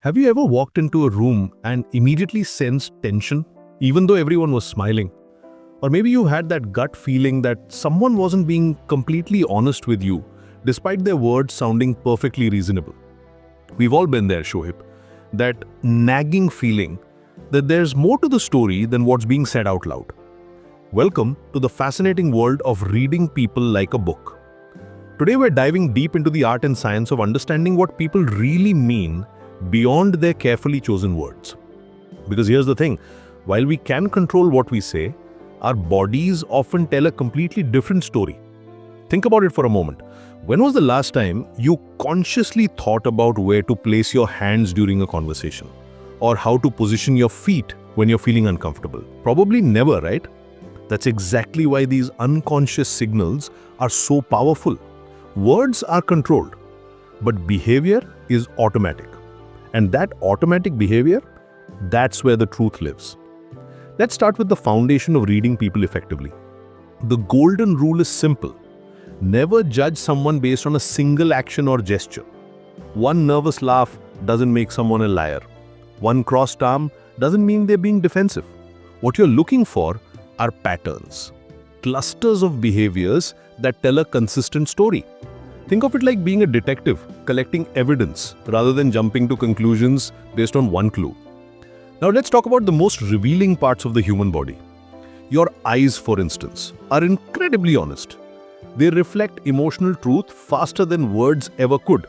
Have you ever walked into a room and immediately sensed tension, even though everyone was smiling? Or maybe you had that gut feeling that someone wasn't being completely honest with you, despite their words sounding perfectly reasonable. We've all been there, Shohib. That nagging feeling that there's more to the story than what's being said out loud. Welcome to the fascinating world of reading people like a book. Today we're diving deep into the art and science of understanding what people really mean beyond their carefully chosen words. Because here's the thing, while we can control what we say, our bodies often tell a completely different story. Think about it for a moment. When was the last time you consciously thought about where to place your hands during a conversation? Or how to position your feet when you're feeling uncomfortable? Probably never, right? That's exactly why these unconscious signals are so powerful. Words are controlled, but behavior is automatic. And that automatic behavior, that's where the truth lives. Let's start with the foundation of reading people effectively. The golden rule is simple. Never judge someone based on a single action or gesture. One nervous laugh doesn't make someone a liar. One crossed arm doesn't mean they're being defensive. What you're looking for are patterns, clusters of behaviors that tell a consistent story. Think of it like being a detective, collecting evidence rather than jumping to conclusions based on one clue. Now let's talk about the most revealing parts of the human body. Your eyes, for instance, are incredibly honest. They reflect emotional truth faster than words ever could.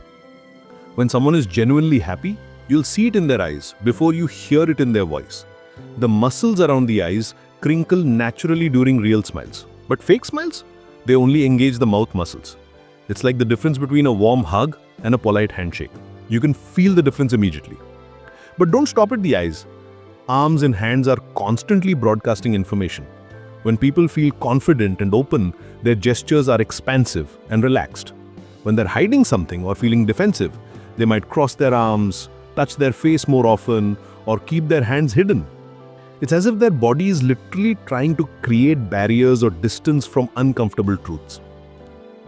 When someone is genuinely happy, you'll see it in their eyes before you hear it in their voice. The muscles around the eyes crinkle naturally during real smiles. But fake smiles? They only engage the mouth muscles. It's like the difference between a warm hug and a polite handshake. You can feel the difference immediately. But don't stop at the eyes. Arms and hands are constantly broadcasting information. When people feel confident and open, their gestures are expansive and relaxed. When they're hiding something or feeling defensive, they might cross their arms, touch their face more often, or keep their hands hidden. It's as if their body is literally trying to create barriers or distance from uncomfortable truths.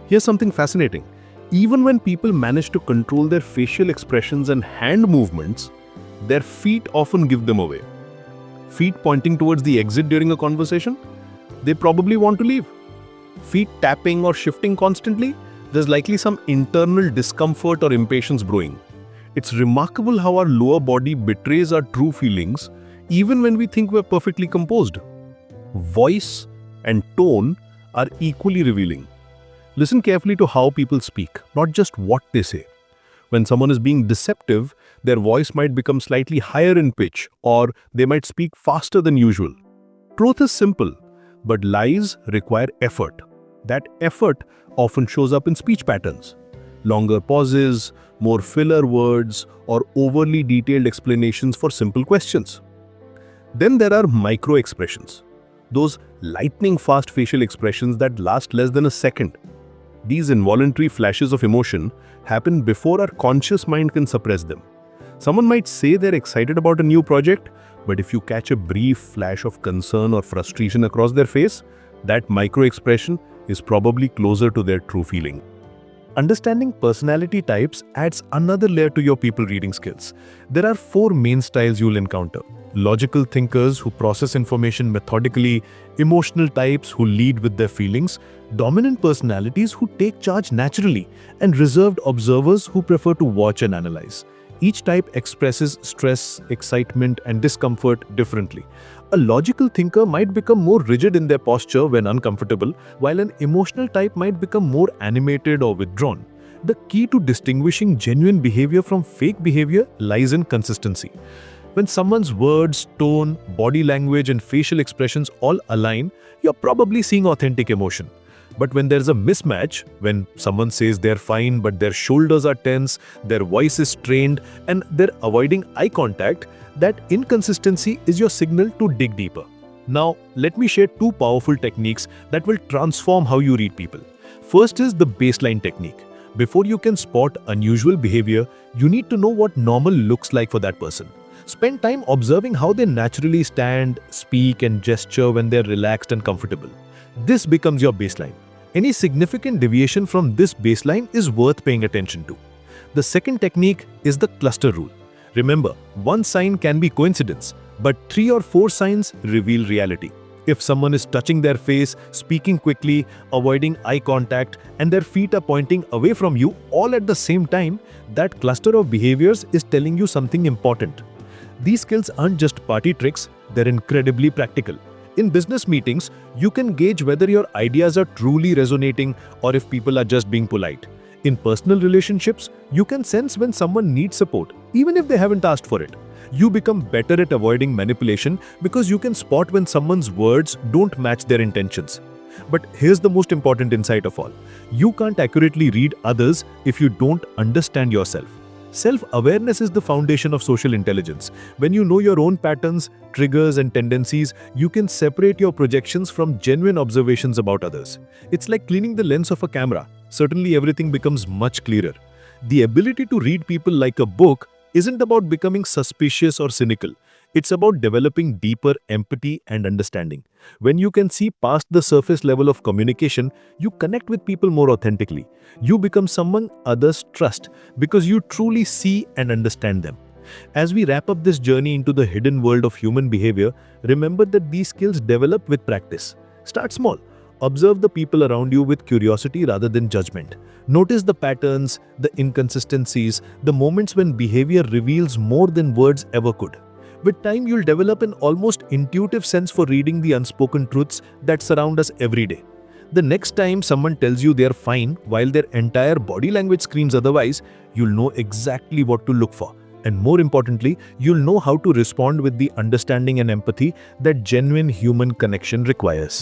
Here's something fascinating. Even when people manage to control their facial expressions and hand movements, their feet often give them away. Feet pointing towards the exit during a conversation? They probably want to leave. Feet tapping or shifting constantly? There's likely some internal discomfort or impatience brewing. It's remarkable how our lower body betrays our true feelings even when we think we're perfectly composed. Voice and tone are equally revealing. Listen carefully to how people speak, not just what they say. When someone is being deceptive, their voice might become slightly higher in pitch, or they might speak faster than usual. Truth is simple, but lies require effort. That effort often shows up in speech patterns. Longer pauses, more filler words, or overly detailed explanations for simple questions. Then there are micro-expressions. Those lightning-fast facial expressions that last less than a second. These involuntary flashes of emotion happen before our conscious mind can suppress them. Someone might say they're excited about a new project, but if you catch a brief flash of concern or frustration across their face, that micro-expression is probably closer to their true feeling. Understanding personality types adds another layer to your people reading skills. There are 4 main styles you'll encounter. Logical thinkers who process information methodically, emotional types who lead with their feelings, dominant personalities who take charge naturally, and reserved observers who prefer to watch and analyze. Each type expresses stress, excitement, and discomfort differently. A logical thinker might become more rigid in their posture when uncomfortable, while an emotional type might become more animated or withdrawn. The key to distinguishing genuine behavior from fake behavior lies in consistency. When someone's words, tone, body language, and facial expressions all align, you're probably seeing authentic emotion. But when there's a mismatch, when someone says they're fine but their shoulders are tense, their voice is strained, and they're avoiding eye contact, that inconsistency is your signal to dig deeper. Now, let me share 2 powerful techniques that will transform how you read people. First is the baseline technique. Before you can spot unusual behavior, you need to know what normal looks like for that person. Spend time observing how they naturally stand, speak, and gesture when they're relaxed and comfortable. This becomes your baseline. Any significant deviation from this baseline is worth paying attention to. The second technique is the cluster rule. Remember, one sign can be coincidence, but 3 or 4 signs reveal reality. If someone is touching their face, speaking quickly, avoiding eye contact, and their feet are pointing away from you all at the same time, that cluster of behaviors is telling you something important. These skills aren't just party tricks, they're incredibly practical. In business meetings, you can gauge whether your ideas are truly resonating or if people are just being polite. In personal relationships, you can sense when someone needs support, even if they haven't asked for it. You become better at avoiding manipulation because you can spot when someone's words don't match their intentions. But here's the most important insight of all. You can't accurately read others if you don't understand yourself. Self-awareness is the foundation of social intelligence. When you know your own patterns, triggers, and tendencies, you can separate your projections from genuine observations about others. It's like cleaning the lens of a camera. Suddenly everything becomes much clearer. The ability to read people like a book isn't about becoming suspicious or cynical. It's about developing deeper empathy and understanding. When you can see past the surface level of communication, you connect with people more authentically. You become someone others trust because you truly see and understand them. As we wrap up this journey into the hidden world of human behavior, remember that these skills develop with practice. Start small. Observe the people around you with curiosity rather than judgment. Notice the patterns, the inconsistencies, the moments when behavior reveals more than words ever could. With time, you'll develop an almost intuitive sense for reading the unspoken truths that surround us every day. The next time someone tells you they're fine while their entire body language screams otherwise, you'll know exactly what to look for. And more importantly, you'll know how to respond with the understanding and empathy that genuine human connection requires.